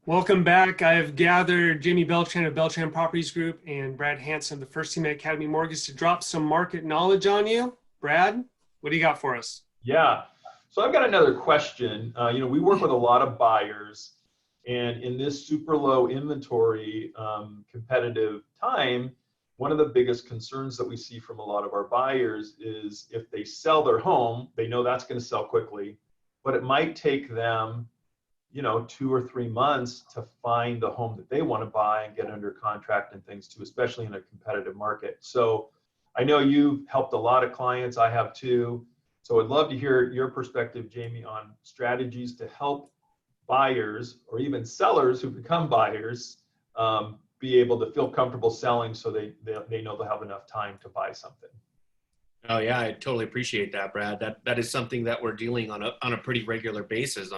Welcome back. I've gathered Jaimy Beltran of Beltran Properties Group and Brad Hanson of the First Team at Academy Mortgage to drop some market knowledge on you. Brad, what do you got for us? Yeah. So I've got another question. We work with a lot of buyers, and in this super low inventory competitive time, one of the biggest concerns that we see from a lot of our buyers is if they sell their home, they know that's going to sell quickly, but it might take them 2 or 3 months to find the home that they want to buy and get under contract and things too, especially in a competitive market. So I know you've helped a lot of clients. I have too. So I'd love to hear your perspective, Jaimy, on strategies to help buyers or even sellers who become buyers be able to feel comfortable selling so they know they'll have enough time to buy something. Oh yeah, I totally appreciate that, Brad. That is something that we're dealing on a pretty regular basis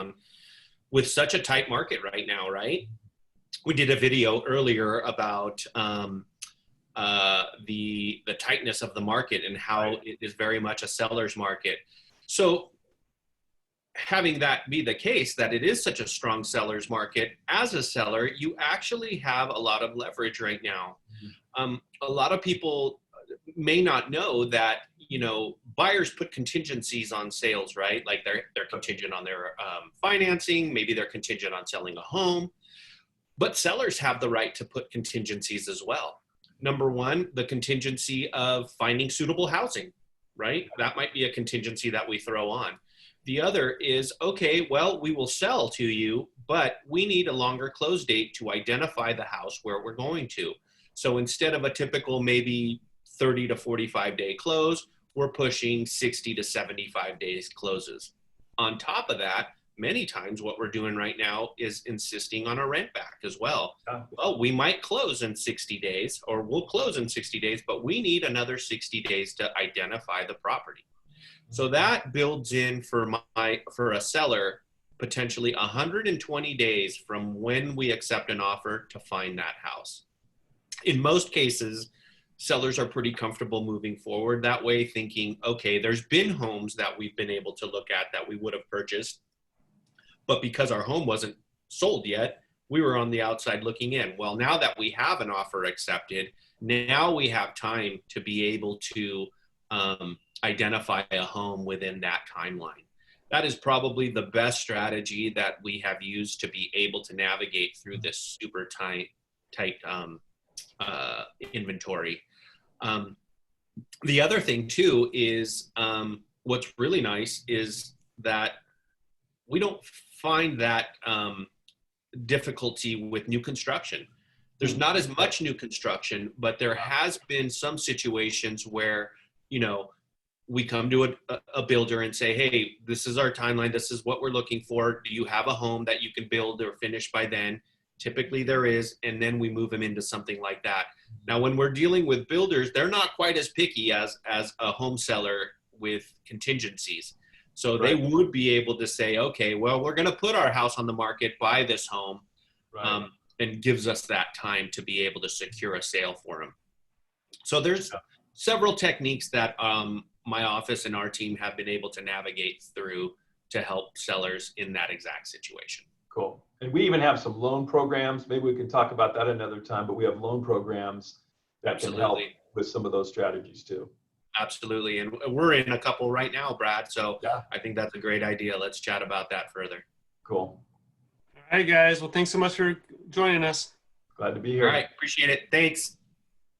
with such a tight market right now, right? We did a video earlier about the tightness of the market and how it is very much a seller's market. So having that be the case, that it is such a strong seller's market, as a seller, you actually have a lot of leverage right now. A lot of people may not know that, buyers put contingencies on sales, right? Like they're contingent on their financing, maybe they're contingent on selling a home, but sellers have the right to put contingencies as well. Number one, the contingency of finding suitable housing, right? That might be a contingency that we throw on. The other is, okay, well, we will sell to you, but we need a longer close date to identify the house where we're going to. So instead of a typical maybe 30 to 45 day close, we're pushing 60 to 75 days closes. On top of that, many times what we're doing right now is insisting on a rent back as well. Well, we might close in 60 days or we'll close in 60 days, but we need another 60 days to identify the property. So that builds in for a seller potentially 120 days from when we accept an offer to find that house. In most cases, sellers are pretty comfortable moving forward that way, thinking, okay, there's been homes that we've been able to look at that we would have purchased, but because our home wasn't sold yet, we were on the outside looking in. Well, now that we have an offer accepted, now we have time to be able to identify a home within that timeline. That is probably the best strategy that we have used to be able to navigate through this super tight inventory. The other thing too is what's really nice is that we don't find that difficulty with new construction. There's not as much new construction, but there has been some situations where, we come to a builder and say, hey, this is our timeline. This is what we're looking for. Do you have a home that you can build or finish by then? Typically there is, and then we move them into something like that. Now, when we're dealing with builders, they're not quite as picky as a home seller with contingencies. So they would be able to say, okay, well, we're going to put our house on the market, buy this home, and gives us that time to be able to secure a sale for them. So there's several techniques that my office and our team have been able to navigate through to help sellers in that exact situation. Cool. And we even have some loan programs. Maybe we can talk about that another time, but we have loan programs that can help with some of those strategies too. Absolutely. And we're in a couple right now, Brad. So I think that's a great idea. Let's chat about that further. Cool. All right, guys. Well, thanks so much for joining us. Glad to be here. All right. Appreciate it. Thanks.